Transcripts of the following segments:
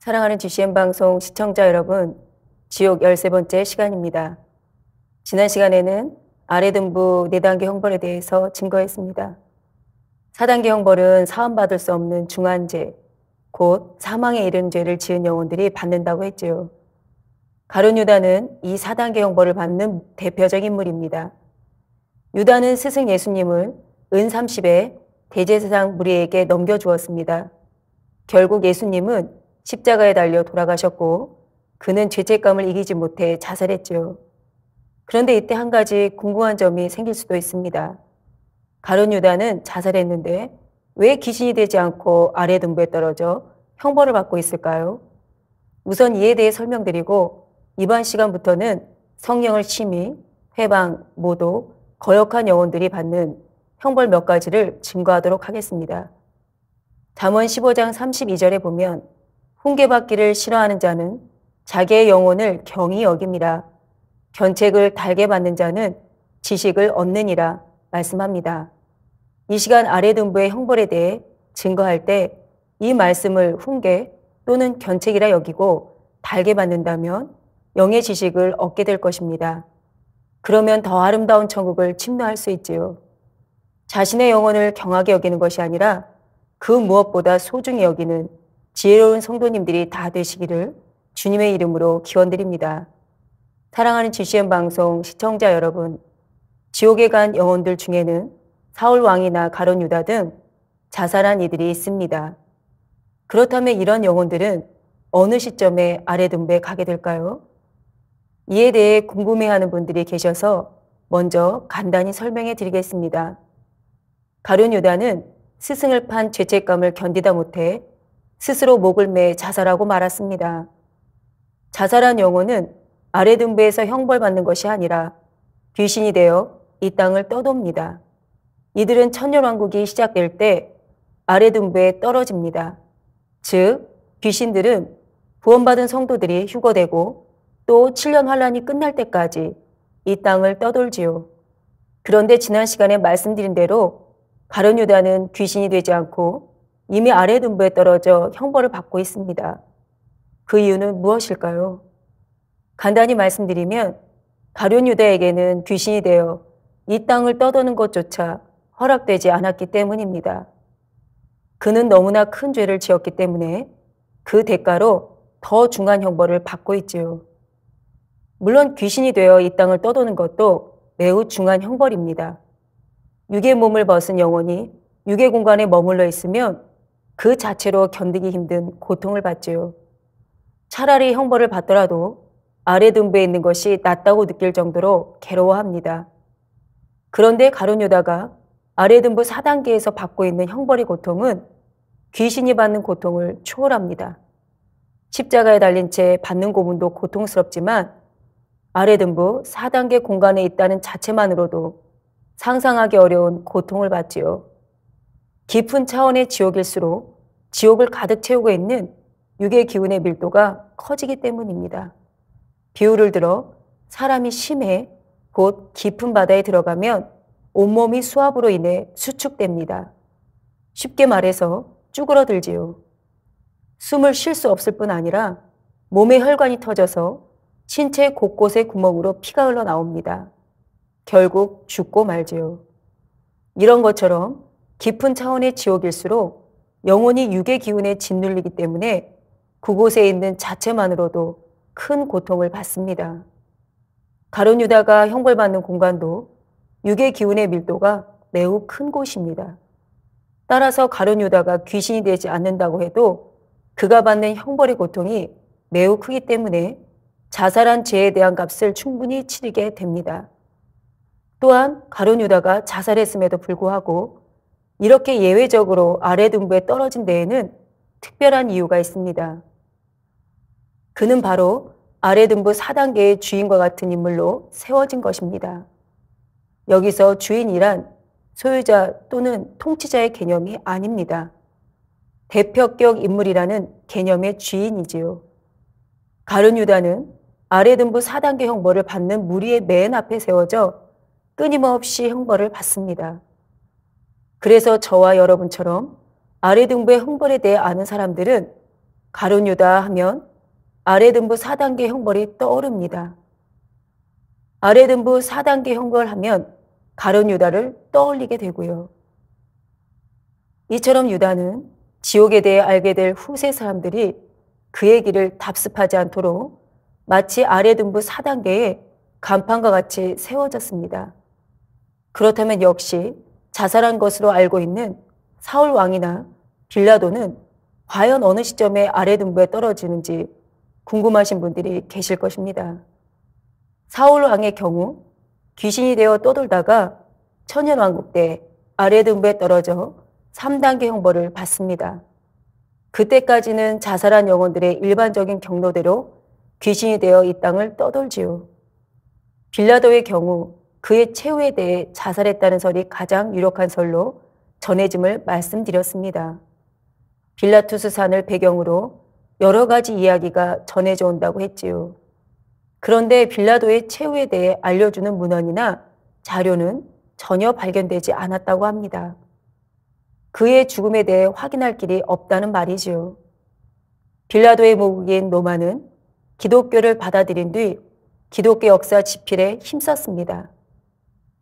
사랑하는 GCN 방송 시청자 여러분, 지옥 13번째 시간입니다. 지난 시간에는 아래 등부 4단계 형벌에 대해서 증거했습니다. 4단계 형벌은 사함받을 수 없는 중한죄, 곧 사망에 이르는 죄를 지은 영혼들이 받는다고 했지요. 가룟 유다는 이 4단계 형벌을 받는 대표적 인물입니다. 유다는 스승 예수님을 은 30에 대제사장 무리에게 넘겨주었습니다. 결국 예수님은 십자가에 달려 돌아가셨고 그는 죄책감을 이기지 못해 자살했지요. 그런데 이때 한 가지 궁금한 점이 생길 수도 있습니다. 가룟 유다는 자살했는데 왜 귀신이 되지 않고 아래 등부에 떨어져 형벌을 받고 있을까요? 우선 이에 대해 설명드리고 이번 시간부터는 성령을 심히, 회방, 모독, 거역한 영혼들이 받는 형벌 몇 가지를 증거하도록 하겠습니다. 잠언 15장 32절에 보면 훈계받기를 싫어하는 자는 자기의 영혼을 경히 여김이라 견책을 달게 받는 자는 지식을 얻느니라 말씀합니다. 이 시간 아래 등부의 형벌에 대해 증거할 때 이 말씀을 훈계 또는 견책이라 여기고 달게 받는다면 영의 지식을 얻게 될 것입니다. 그러면 더 아름다운 천국을 침노할 수 있지요. 자신의 영혼을 경하게 여기는 것이 아니라 그 무엇보다 소중히 여기는 지혜로운 성도님들이 다 되시기를 주님의 이름으로 기원드립니다. 사랑하는 GCN 방송 시청자 여러분, 지옥에 간 영혼들 중에는 사울 왕이나 가룟 유다 등 자살한 이들이 있습니다. 그렇다면 이런 영혼들은 어느 시점에 아래 등부에 가게 될까요? 이에 대해 궁금해하는 분들이 계셔서 먼저 간단히 설명해 드리겠습니다. 가룟 유다는 스승을 판 죄책감을 견디다 못해 스스로 목을 매 자살하고 말았습니다. 자살한 영혼은 아래 등부에서 형벌받는 것이 아니라 귀신이 되어 이 땅을 떠돕니다. 이들은 천년왕국이 시작될 때 아래 등부에 떨어집니다. 즉 귀신들은 구원받은 성도들이 휴거되고 또 7년 환란이 끝날 때까지 이 땅을 떠돌지요. 그런데 지난 시간에 말씀드린 대로 가룟 유다는 귀신이 되지 않고 이미 아래 등부에 떨어져 형벌을 받고 있습니다. 그 이유는 무엇일까요? 간단히 말씀드리면 가룟 유다에게는 귀신이 되어 이 땅을 떠도는 것조차 허락되지 않았기 때문입니다. 그는 너무나 큰 죄를 지었기 때문에 그 대가로 더 중한 형벌을 받고 있지요. 물론 귀신이 되어 이 땅을 떠도는 것도 매우 중한 형벌입니다. 육의 몸을 벗은 영혼이 육의 공간에 머물러 있으면 그 자체로 견디기 힘든 고통을 받지요. 차라리 형벌을 받더라도 아래 등부에 있는 것이 낫다고 느낄 정도로 괴로워합니다. 그런데 가룟 유다가 아래 등부 4단계에서 받고 있는 형벌의 고통은 귀신이 받는 고통을 초월합니다. 십자가에 달린 채 받는 고문도 고통스럽지만 아래 등부 4단계 공간에 있다는 자체만으로도 상상하기 어려운 고통을 받지요. 깊은 차원의 지옥일수록 지옥을 가득 채우고 있는 육의 기운의 밀도가 커지기 때문입니다. 비유를 들어 사람이 심해 곧 깊은 바다에 들어가면 온몸이 수압으로 인해 수축됩니다. 쉽게 말해서 쭈그러들지요. 숨을 쉴 수 없을 뿐 아니라 몸의 혈관이 터져서 신체 곳곳의 구멍으로 피가 흘러나옵니다. 결국 죽고 말지요. 이런 것처럼 깊은 차원의 지옥일수록 영혼이 육의 기운에 짓눌리기 때문에 그곳에 있는 자체만으로도 큰 고통을 받습니다. 가룟 유다가 형벌받는 공간도 육의 기운의 밀도가 매우 큰 곳입니다. 따라서 가룟 유다가 귀신이 되지 않는다고 해도 그가 받는 형벌의 고통이 매우 크기 때문에 자살한 죄에 대한 값을 충분히 치르게 됩니다. 또한 가룟 유다가 자살했음에도 불구하고 이렇게 예외적으로 아래 등부에 떨어진 데에는 특별한 이유가 있습니다. 그는 바로 아래 등부 4단계의 주인과 같은 인물로 세워진 것입니다. 여기서 주인이란 소유자 또는 통치자의 개념이 아닙니다. 대표격 인물이라는 개념의 주인이지요. 가룟 유다는 아래 등부 4단계 형벌을 받는 무리의 맨 앞에 세워져 끊임없이 형벌을 받습니다. 그래서 저와 여러분처럼 아래 등부의 형벌에 대해 아는 사람들은 가룟 유다 하면 아래등부 4단계 형벌이 떠오릅니다. 아래등부 4단계 형벌하면 가룟 유다를 떠올리게 되고요. 이처럼 유다는 지옥에 대해 알게 될 후세 사람들이 그의 길을 답습하지 않도록 마치 아래등부 4단계의 간판과 같이 세워졌습니다. 그렇다면 역시 자살한 것으로 알고 있는 사울 왕이나 빌라도는 과연 어느 시점에 아래등부에 떨어지는지 궁금하신 분들이 계실 것입니다. 사울 왕의 경우 귀신이 되어 떠돌다가 천년왕국 때 아래등부에 떨어져 3단계 형벌을 받습니다. 그때까지는 자살한 영혼들의 일반적인 경로대로 귀신이 되어 이 땅을 떠돌지요. 빌라도의 경우 그의 최후에 대해 자살했다는 설이 가장 유력한 설로 전해짐을 말씀드렸습니다. 빌라투스 산을 배경으로 여러 가지 이야기가 전해져 온다고 했지요. 그런데 빌라도의 최후에 대해 알려주는 문헌이나 자료는 전혀 발견되지 않았다고 합니다. 그의 죽음에 대해 확인할 길이 없다는 말이지요. 빌라도의 모국인 로마는 기독교를 받아들인 뒤 기독교 역사 집필에 힘썼습니다.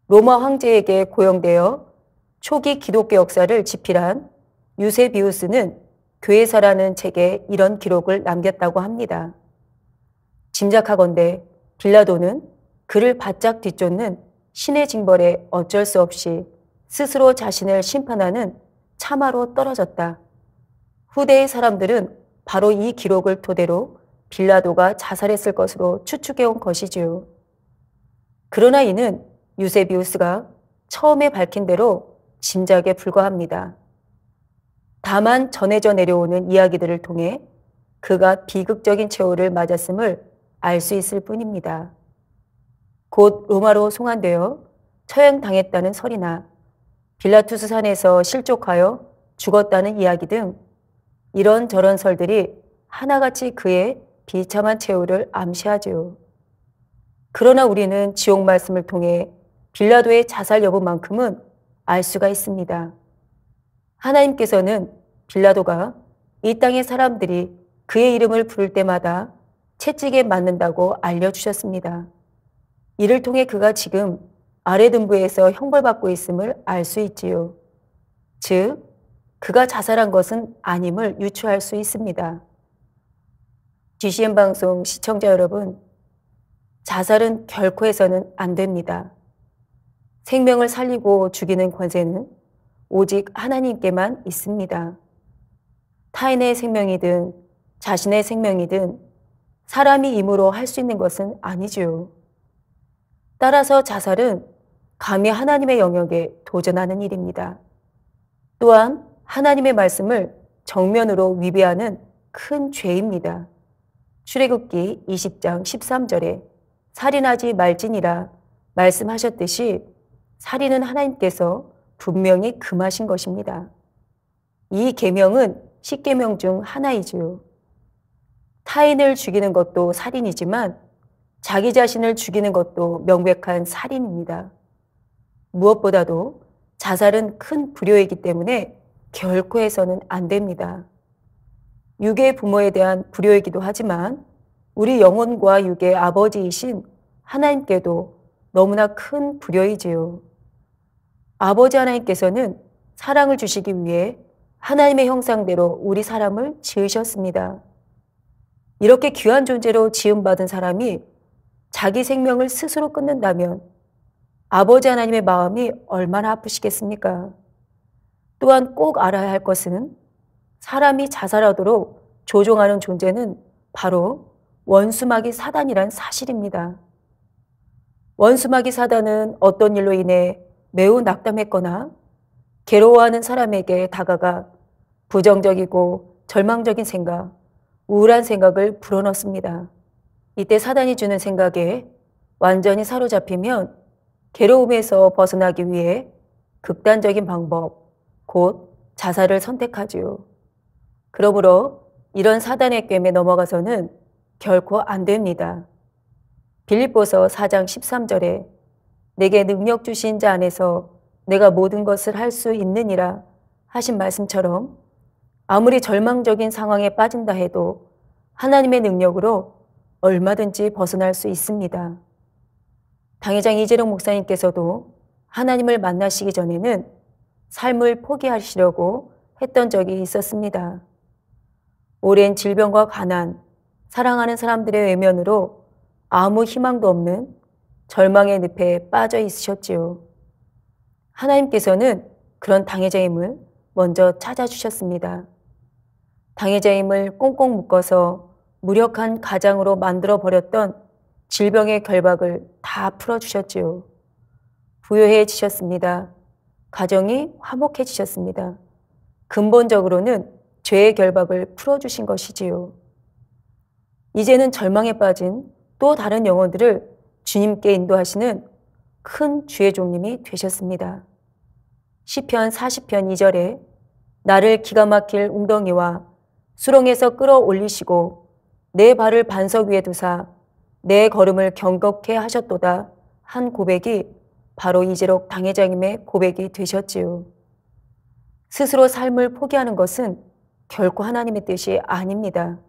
로마 황제에게 고용되어 초기 기독교 역사를 집필한 유세비우스는 교회사라는 책에 이런 기록을 남겼다고 합니다. 짐작하건대 빌라도는 그를 바짝 뒤쫓는 신의 징벌에 어쩔 수 없이 스스로 자신을 심판하는 참화로 떨어졌다. 후대의 사람들은 바로 이 기록을 토대로 빌라도가 자살했을 것으로 추측해온 것이지요. 그러나 이는 유세비우스가 처음에 밝힌 대로 짐작에 불과합니다. 다만 전해져 내려오는 이야기들을 통해 그가 비극적인 최후를 맞았음을 알 수 있을 뿐입니다. 곧 로마로 송환되어 처형당했다는 설이나 빌라투스 산에서 실족하여 죽었다는 이야기 등 이런저런 설들이 하나같이 그의 비참한 최후를 암시하지요. 그러나 우리는 지옥 말씀을 통해 빌라도의 자살 여부만큼은 알 수가 있습니다. 하나님께서는 빌라도가 이 땅의 사람들이 그의 이름을 부를 때마다 채찍에 맞는다고 알려주셨습니다. 이를 통해 그가 지금 아래등부에서 형벌받고 있음을 알 수 있지요. 즉, 그가 자살한 것은 아님을 유추할 수 있습니다. GCN 방송 시청자 여러분, 자살은 결코 해서는 안 됩니다. 생명을 살리고 죽이는 권세는 오직 하나님께만 있습니다. 타인의 생명이든 자신의 생명이든 사람이 임으로 할 수 있는 것은 아니지요. 따라서 자살은 감히 하나님의 영역에 도전하는 일입니다. 또한 하나님의 말씀을 정면으로 위배하는 큰 죄입니다. 출애굽기 20장 13절에 살인하지 말지니라 말씀하셨듯이 살인은 하나님께서 분명히 금하신 것입니다. 이 계명은 10계명 중 하나이지요. 타인을 죽이는 것도 살인이지만 자기 자신을 죽이는 것도 명백한 살인입니다. 무엇보다도 자살은 큰 불효이기 때문에 결코 해서는 안 됩니다. 육의 부모에 대한 불효이기도 하지만 우리 영혼과 육의 아버지이신 하나님께도 너무나 큰 불효이지요. 아버지 하나님께서는 사랑을 주시기 위해 하나님의 형상대로 우리 사람을 지으셨습니다. 이렇게 귀한 존재로 지음받은 사람이 자기 생명을 스스로 끊는다면 아버지 하나님의 마음이 얼마나 아프시겠습니까? 또한 꼭 알아야 할 것은 사람이 자살하도록 조종하는 존재는 바로 원수마귀 사단이란 사실입니다. 원수마귀 사단은 어떤 일로 인해 매우 낙담했거나 괴로워하는 사람에게 다가가 부정적이고 절망적인 생각, 우울한 생각을 불어넣습니다. 이때 사단이 주는 생각에 완전히 사로잡히면 괴로움에서 벗어나기 위해 극단적인 방법, 곧 자살을 선택하지요. 그러므로 이런 사단의 꿰매 넘어가서는 결코 안 됩니다. 빌립보서 4장 13절에 내게 능력 주신 자 안에서 내가 모든 것을 할 수 있느니라 하신 말씀처럼 아무리 절망적인 상황에 빠진다 해도 하나님의 능력으로 얼마든지 벗어날 수 있습니다. 당회장 이재룡 목사님께서도 하나님을 만나시기 전에는 삶을 포기하시려고 했던 적이 있었습니다. 오랜 질병과 가난, 사랑하는 사람들의 외면으로 아무 희망도 없는 절망의 늪에 빠져 있으셨지요. 하나님께서는 그런 당회자임을 먼저 찾아주셨습니다. 당회자임을 꽁꽁 묶어서 무력한 가장으로 만들어버렸던 질병의 결박을 다 풀어주셨지요. 부유해지셨습니다. 가정이 화목해지셨습니다. 근본적으로는 죄의 결박을 풀어주신 것이지요. 이제는 절망에 빠진 또 다른 영혼들을 주님께 인도하시는 큰 주의 종님이 되셨습니다. 시편 40편 2절에 나를 기가 막힐 웅덩이와 수렁에서 끌어올리시고 내 발을 반석 위에 두사 내 걸음을 경겁게 하셨도다 한 고백이 바로 이재록 당회장님의 고백이 되셨지요. 스스로 삶을 포기하는 것은 결코 하나님의 뜻이 아닙니다.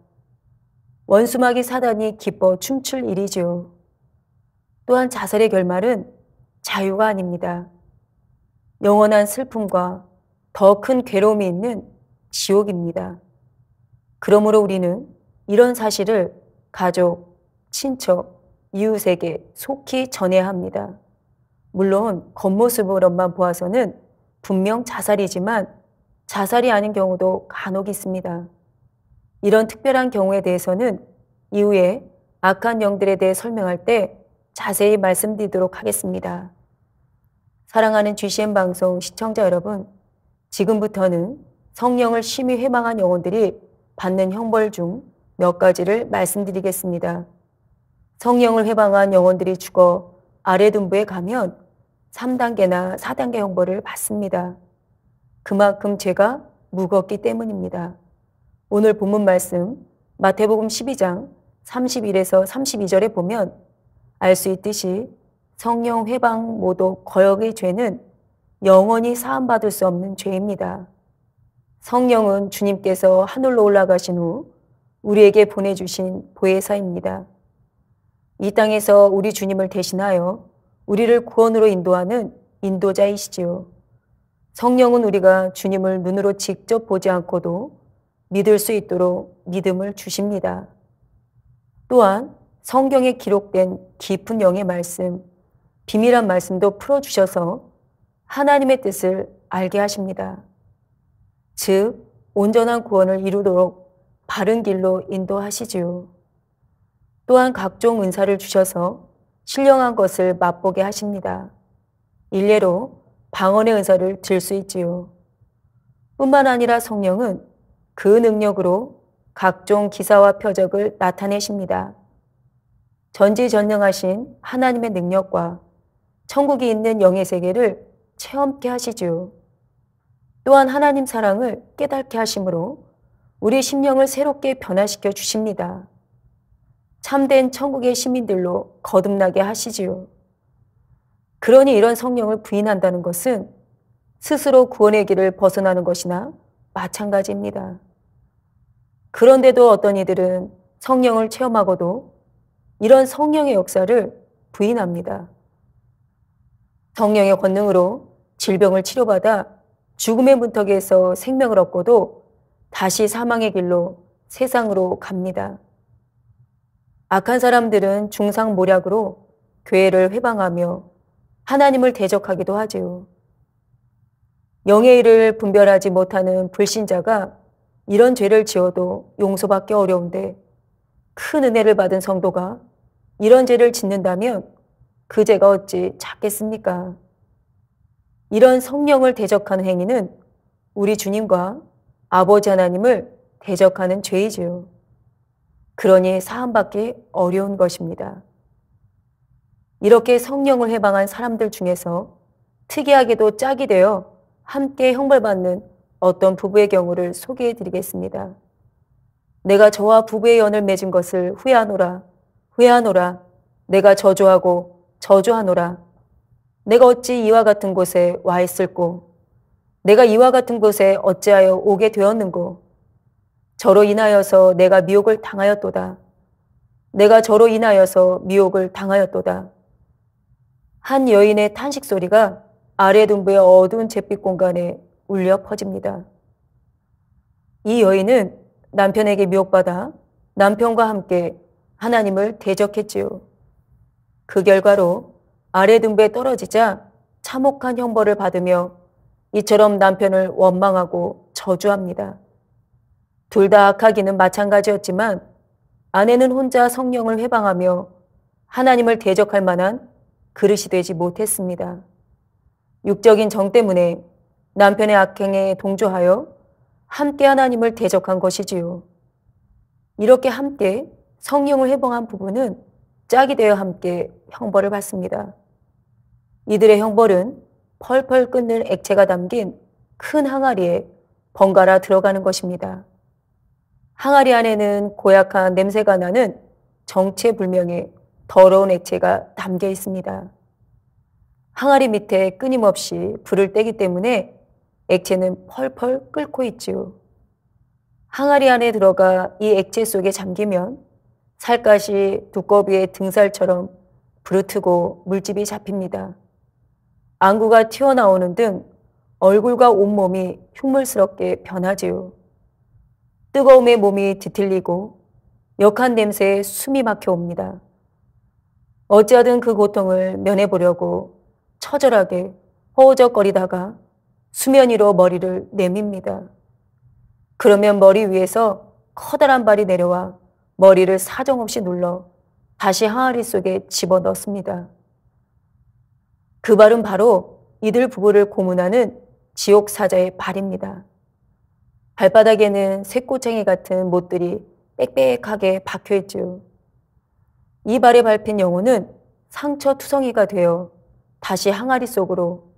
원수마귀 사단이 기뻐 춤출 일이지요. 또한 자살의 결말은 자유가 아닙니다. 영원한 슬픔과 더 큰 괴로움이 있는 지옥입니다. 그러므로 우리는 이런 사실을 가족, 친척, 이웃에게 속히 전해야 합니다. 물론 겉모습으로만 보아서는 분명 자살이지만 자살이 아닌 경우도 간혹 있습니다. 이런 특별한 경우에 대해서는 이후에 악한 영들에 대해 설명할 때 자세히 말씀드리도록 하겠습니다. 사랑하는 GCN 방송 시청자 여러분, 지금부터는 성령을 심히 회망한 영혼들이 받는 형벌 중 몇 가지를 말씀드리겠습니다. 성령을 회방한 영혼들이 죽어 아래등부에 가면 3단계나 4단계 형벌을 받습니다. 그만큼 죄가 무겁기 때문입니다. 오늘 본문 말씀 마태복음 12장 31에서 32절에 보면 알 수 있듯이 성령 회방 모독 거역의 죄는 영원히 사함받을 수 없는 죄입니다. 성령은 주님께서 하늘로 올라가신 후 우리에게 보내주신 보혜사입니다. 이 땅에서 우리 주님을 대신하여 우리를 구원으로 인도하는 인도자이시지요. 성령은 우리가 주님을 눈으로 직접 보지 않고도 믿을 수 있도록 믿음을 주십니다. 또한 성경에 기록된 깊은 영의 말씀, 비밀한 말씀도 풀어주셔서 하나님의 뜻을 알게 하십니다. 즉, 온전한 구원을 이루도록 바른 길로 인도하시지요. 또한 각종 은사를 주셔서 신령한 것을 맛보게 하십니다. 일례로 방언의 은사를 들 수 있지요. 뿐만 아니라 성령은 그 능력으로 각종 기사와 표적을 나타내십니다. 전지전능하신 하나님의 능력과 천국이 있는 영의 세계를 체험케 하시지요. 또한 하나님 사랑을 깨닫게 하심으로 우리 심령을 새롭게 변화시켜 주십니다. 참된 천국의 시민들로 거듭나게 하시지요. 그러니 이런 성령을 부인한다는 것은 스스로 구원의 길을 벗어나는 것이나 마찬가지입니다. 그런데도 어떤 이들은 성령을 체험하고도 이런 성령의 역사를 부인합니다. 성령의 권능으로 질병을 치료받아 죽음의 문턱에서 생명을 얻고도 다시 사망의 길로 세상으로 갑니다. 악한 사람들은 중상모략으로 교회를 회방하며 하나님을 대적하기도 하지요. 영의 일을 분별하지 못하는 불신자가 이런 죄를 지어도 용서받기 어려운데 큰 은혜를 받은 성도가 이런 죄를 짓는다면 그 죄가 어찌 작겠습니까? 이런 성령을 대적하는 행위는 우리 주님과 아버지 하나님을 대적하는 죄이지요. 그러니 사함받기 어려운 것입니다. 이렇게 성령을 해방한 사람들 중에서 특이하게도 짝이 되어 함께 형벌받는 어떤 부부의 경우를 소개해 드리겠습니다. 내가 저와 부부의 연을 맺은 것을 후회하노라. 후회하노라. 내가 저주하고 저주하노라. 내가 어찌 이와 같은 곳에 와 있을꼬. 내가 이와 같은 곳에 어찌하여 오게 되었는고. 저로 인하여서 내가 미혹을 당하였도다. 내가 저로 인하여서 미혹을 당하였도다. 한 여인의 탄식 소리가 아래 둔부의 어두운 잿빛 공간에 울려 퍼집니다. 이 여인은 남편에게 미혹받아 남편과 함께 하나님을 대적했지요. 그 결과로 아래 둔부에 떨어지자 참혹한 형벌을 받으며 이처럼 남편을 원망하고 저주합니다. 둘 다 악하기는 마찬가지였지만 아내는 혼자 성령을 회방하며 하나님을 대적할 만한 그릇이 되지 못했습니다. 육적인 정 때문에 남편의 악행에 동조하여 함께 하나님을 대적한 것이지요. 이렇게 함께 성령을 회방한 부부는 짝이 되어 함께 형벌을 받습니다. 이들의 형벌은 펄펄 끓는 액체가 담긴 큰 항아리에 번갈아 들어가는 것입니다. 항아리 안에는 고약한 냄새가 나는 정체불명의 더러운 액체가 담겨 있습니다. 항아리 밑에 끊임없이 불을 떼기 때문에 액체는 펄펄 끓고 있지요. 항아리 안에 들어가 이 액체 속에 잠기면 살갗이 두꺼비의 등살처럼 부르트고 물집이 잡힙니다. 안구가 튀어나오는 등 얼굴과 온몸이 흉물스럽게 변하지요. 뜨거움에 몸이 뒤틀리고 역한 냄새에 숨이 막혀옵니다. 어찌하든 그 고통을 면해보려고 처절하게 허우적거리다가 수면 위로 머리를 내밉니다. 그러면 머리 위에서 커다란 발이 내려와 머리를 사정없이 눌러 다시 항아리 속에 집어넣습니다. 그 발은 바로 이들 부부를 고문하는 지옥 사자의 발입니다. 발바닥에는 쇠꼬챙이 같은 못들이 빽빽하게 박혀있죠. 이 발에 밟힌 영혼은 상처투성이가 되어 다시 항아리 속으로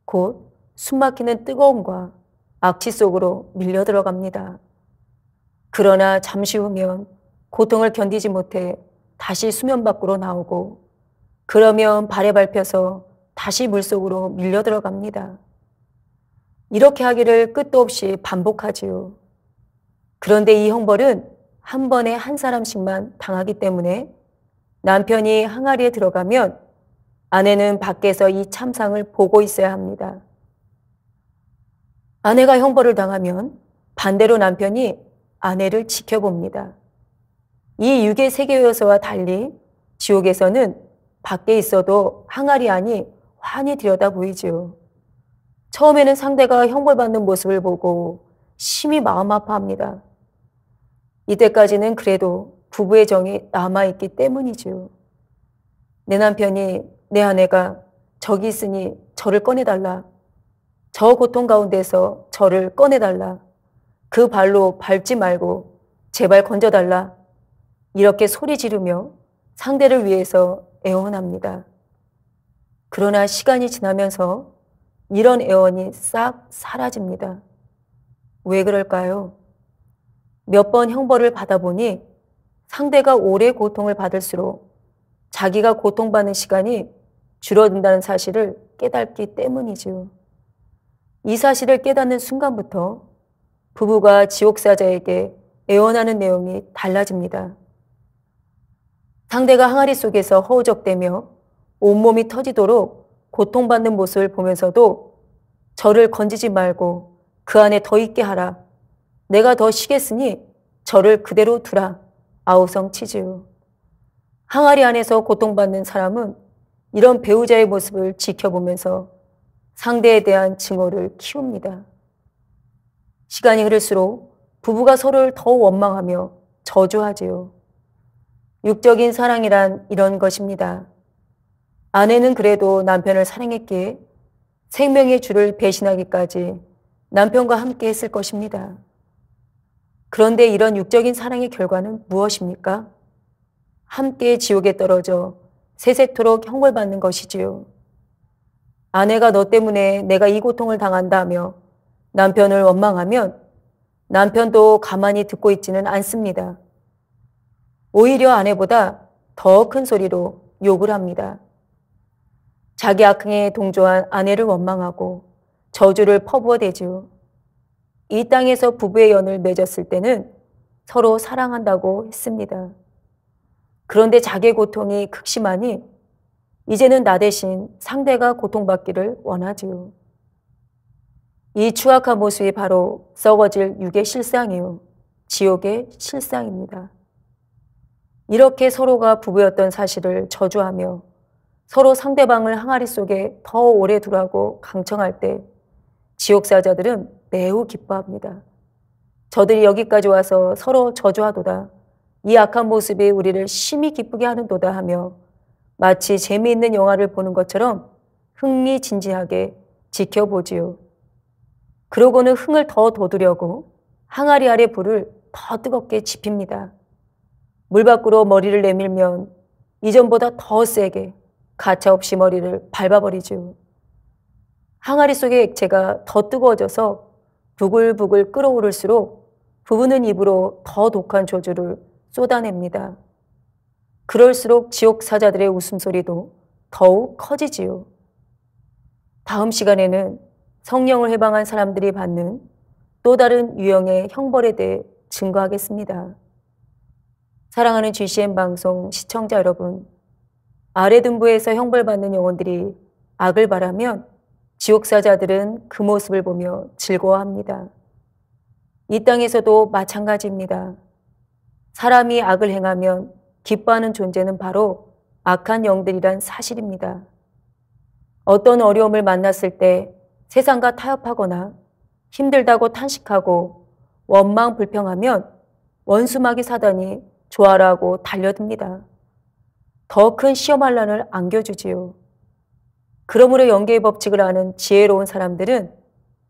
곧 숨막히는 뜨거움과 악취 속으로 밀려 들어갑니다. 그러나 잠시 후면 고통을 견디지 못해 다시 수면 밖으로 나오고 그러면 발에 밟혀서 다시 물속으로 밀려 들어갑니다. 이렇게 하기를 끝도 없이 반복하지요. 그런데 이 형벌은 한 번에 한 사람씩만 당하기 때문에 남편이 항아리에 들어가면 아내는 밖에서 이 참상을 보고 있어야 합니다. 아내가 형벌을 당하면 반대로 남편이 아내를 지켜봅니다. 이 육의 세계에서와 달리 지옥에서는 밖에 있어도 항아리 안이 환히 들여다 보이지요. 처음에는 상대가 형벌받는 모습을 보고 심히 마음 아파합니다. 이때까지는 그래도 부부의 정이 남아있기 때문이지요. 내 남편이 내 아내가 저기 있으니 저를 꺼내달라. 저 고통 가운데서 저를 꺼내달라. 그 발로 밟지 말고 제발 건져달라. 이렇게 소리 지르며 상대를 위해서 애원합니다. 그러나 시간이 지나면서 이런 애원이 싹 사라집니다. 왜 그럴까요? 몇 번 형벌을 받아보니 상대가 오래 고통을 받을수록 자기가 고통받는 시간이 줄어든다는 사실을 깨닫기 때문이지요. 이 사실을 깨닫는 순간부터 부부가 지옥사자에게 애원하는 내용이 달라집니다. 상대가 항아리 속에서 허우적대며 온몸이 터지도록 고통받는 모습을 보면서도 저를 건지지 말고 그 안에 더 있게 하라. 내가 더 쉬겠으니 저를 그대로 두라. 아우성치지요. 항아리 안에서 고통받는 사람은 이런 배우자의 모습을 지켜보면서 상대에 대한 증오를 키웁니다. 시간이 흐를수록 부부가 서로를 더 원망하며 저주하지요. 육적인 사랑이란 이런 것입니다. 아내는 그래도 남편을 사랑했기에 생명의 주를 배신하기까지 남편과 함께 했을 것입니다. 그런데 이런 육적인 사랑의 결과는 무엇입니까? 함께 지옥에 떨어져 세세토록 형벌받는 것이지요. 아내가 너 때문에 내가 이 고통을 당한다며 남편을 원망하면 남편도 가만히 듣고 있지는 않습니다. 오히려 아내보다 더 큰 소리로 욕을 합니다. 자기 악행에 동조한 아내를 원망하고 저주를 퍼부어대지요. 이 땅에서 부부의 연을 맺었을 때는 서로 사랑한다고 했습니다. 그런데 자기의 고통이 극심하니 이제는 나 대신 상대가 고통받기를 원하지요. 이 추악한 모습이 바로 썩어질 육의 실상이요, 지옥의 실상입니다. 이렇게 서로가 부부였던 사실을 저주하며 서로 상대방을 항아리 속에 더 오래 두라고 강청할 때 지옥사자들은 매우 기뻐합니다. 저들이 여기까지 와서 서로 저주하도다. 이 악한 모습이 우리를 심히 기쁘게 하는도다 하며 마치 재미있는 영화를 보는 것처럼 흥미진진하게 지켜보지요. 그러고는 흥을 더 돋우려고 항아리 아래 불을 더 뜨겁게 지핍니다. 물 밖으로 머리를 내밀면 이전보다 더 세게 가차없이 머리를 밟아버리죠. 항아리 속의 액체가 더 뜨거워져서 부글부글 끓어오를수록 부부는 입으로 더 독한 저주를 쏟아냅니다. 그럴수록 지옥 사자들의 웃음소리도 더욱 커지지요. 다음 시간에는 성령을 해방한 사람들이 받는 또 다른 유형의 형벌에 대해 증거하겠습니다. 사랑하는 GCN 방송 시청자 여러분, 아래 등부에서 형벌받는 영혼들이 악을 바라면 지옥사자들은 그 모습을 보며 즐거워합니다. 이 땅에서도 마찬가지입니다. 사람이 악을 행하면 기뻐하는 존재는 바로 악한 영들이란 사실입니다. 어떤 어려움을 만났을 때 세상과 타협하거나 힘들다고 탄식하고 원망 불평하면 원수마귀 사단이 조아라고 달려듭니다. 더 큰 시험환란을 안겨주지요. 그러므로 영계의 법칙을 아는 지혜로운 사람들은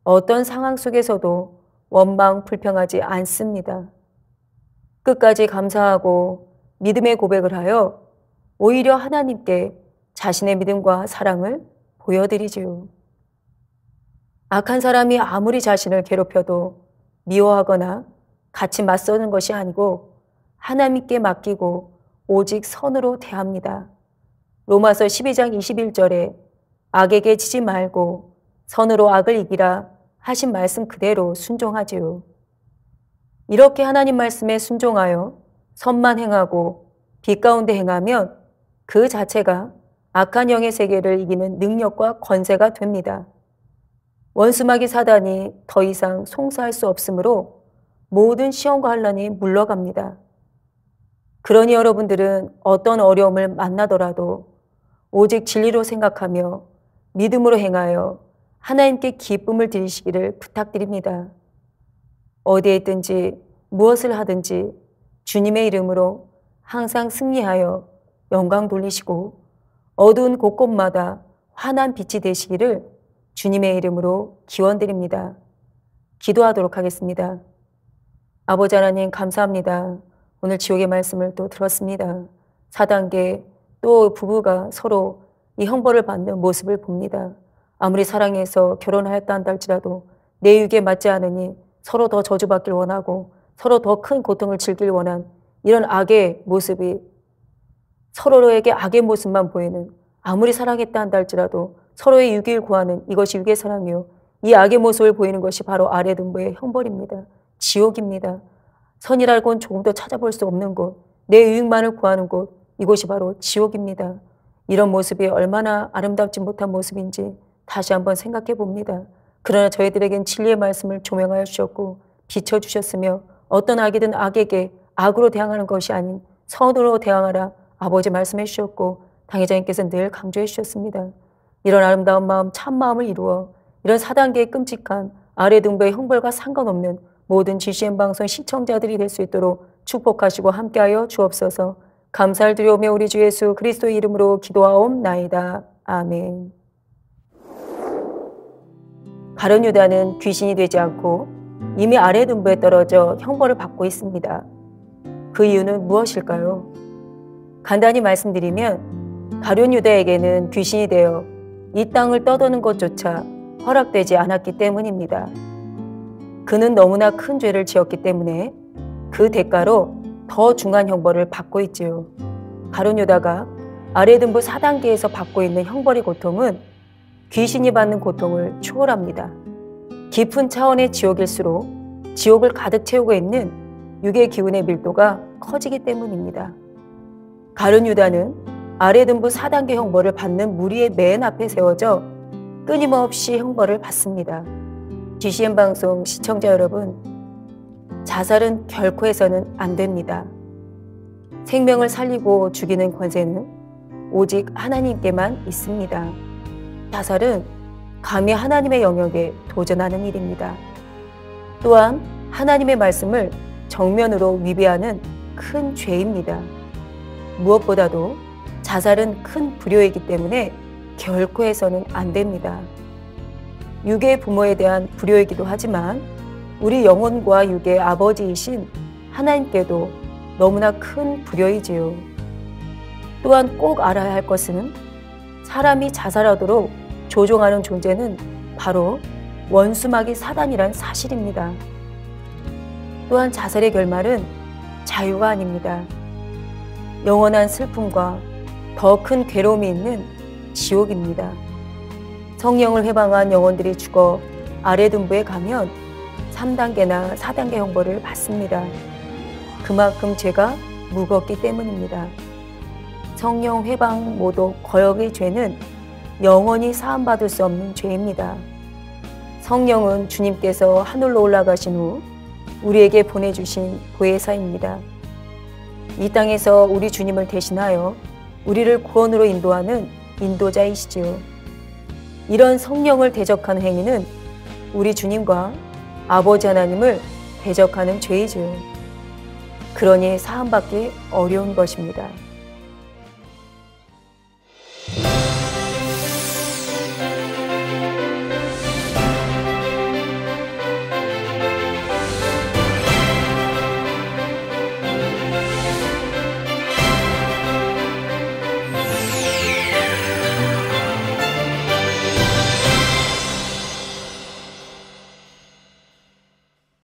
어떤 상황 속에서도 원망 불평하지 않습니다. 끝까지 감사하고 믿음의 고백을 하여 오히려 하나님께 자신의 믿음과 사랑을 보여드리지요. 악한 사람이 아무리 자신을 괴롭혀도 미워하거나 같이 맞서는 것이 아니고 하나님께 맡기고 오직 선으로 대합니다. 로마서 12장 21절에 악에게 지지 말고 선으로 악을 이기라 하신 말씀 그대로 순종하지요. 이렇게 하나님 말씀에 순종하여 선만 행하고 빛 가운데 행하면 그 자체가 악한 영의 세계를 이기는 능력과 권세가 됩니다. 원수마귀 사단이 더 이상 송사할 수 없으므로 모든 시험과 환난이 물러갑니다. 그러니 여러분들은 어떤 어려움을 만나더라도 오직 진리로 생각하며 믿음으로 행하여 하나님께 기쁨을 드리시기를 부탁드립니다. 어디에 있든지 무엇을 하든지 주님의 이름으로 항상 승리하여 영광 돌리시고 어두운 곳곳마다 환한 빛이 되시기를 주님의 이름으로 기원드립니다. 기도하도록 하겠습니다. 아버지 하나님 감사합니다. 오늘 지옥의 말씀을 또 들었습니다. 4단계 또 부부가 서로 이 형벌을 받는 모습을 봅니다. 아무리 사랑해서 결혼하였다 한다 할지라도 내 육에 맞지 않으니 서로 더 저주받길 원하고 서로 더 큰 고통을 즐길 원한 이런 악의 모습이 서로에게 악의 모습만 보이는 아무리 사랑했다 한다 할지라도 서로의 유기를 구하는 이것이 육의 사랑이요. 이 악의 모습을 보이는 것이 바로 아래 등부의 형벌입니다. 지옥입니다. 선이랄곤 조금도 찾아볼 수 없는 곳, 내 유익만을 구하는 곳, 이곳이 바로 지옥입니다. 이런 모습이 얼마나 아름답지 못한 모습인지 다시 한번 생각해 봅니다. 그러나 저희들에겐 진리의 말씀을 조명하여 주셨고 비춰주셨으며 어떤 악이든 악에게 악으로 대항하는 것이 아닌 선으로 대항하라 아버지 말씀해 주셨고 당회장님께서 늘 강조해 주셨습니다. 이런 아름다운 마음, 참 마음을 이루어 이런 4단계의 끔찍한 아래 등부의 형벌과 상관없는 모든 GCN 방송 시청자들이 될 수 있도록 축복하시고 함께하여 주옵소서. 감사를 드리오며 우리 주 예수 그리스도의 이름으로 기도하옵나이다. 아멘. 가룟 유다는 귀신이 되지 않고 이미 아래 등부에 떨어져 형벌을 받고 있습니다. 그 이유는 무엇일까요? 간단히 말씀드리면 가룟 유다에게는 귀신이 되어 이 땅을 떠도는 것조차 허락되지 않았기 때문입니다. 그는 너무나 큰 죄를 지었기 때문에 그 대가로 더 중한 형벌을 받고 있지요. 가룟 유다가 아래 등부 4단계에서 받고 있는 형벌의 고통은 귀신이 받는 고통을 초월합니다. 깊은 차원의 지옥일수록 지옥을 가득 채우고 있는 육의 기운의 밀도가 커지기 때문입니다. 가룟 유다는 아래 등부 4단계 형벌을 받는 무리의 맨 앞에 세워져 끊임없이 형벌을 받습니다. GCN 방송 시청자 여러분, 자살은 결코 해서는 안 됩니다. 생명을 살리고 죽이는 권세는 오직 하나님께만 있습니다. 자살은 감히 하나님의 영역에 도전하는 일입니다. 또한 하나님의 말씀을 정면으로 위배하는 큰 죄입니다. 무엇보다도 자살은 큰 불효이기 때문에 결코 해서는 안 됩니다. 육의 부모에 대한 불효이기도 하지만 우리 영혼과 육의 아버지이신 하나님께도 너무나 큰 불효이지요. 또한 꼭 알아야 할 것은 사람이 자살하도록 조종하는 존재는 바로 원수마귀 사단이란 사실입니다. 또한 자살의 결말은 자유가 아닙니다. 영원한 슬픔과 더 큰 괴로움이 있는 지옥입니다. 성령을 해방한 영혼들이 죽어 아래 등부에 가면 3단계나 4단계 형벌을 받습니다. 그만큼 죄가 무겁기 때문입니다. 성령 회방 모독 거역의 죄는 영원히 사함받을 수 없는 죄입니다. 성령은 주님께서 하늘로 올라가신 후 우리에게 보내주신 보혜사입니다. 이 땅에서 우리 주님을 대신하여 우리를 구원으로 인도하는 인도자이시지요. 이런 성령을 대적하는 행위는 우리 주님과 아버지 하나님을 대적하는 죄이지요. 그러니 사함받기 어려운 것입니다.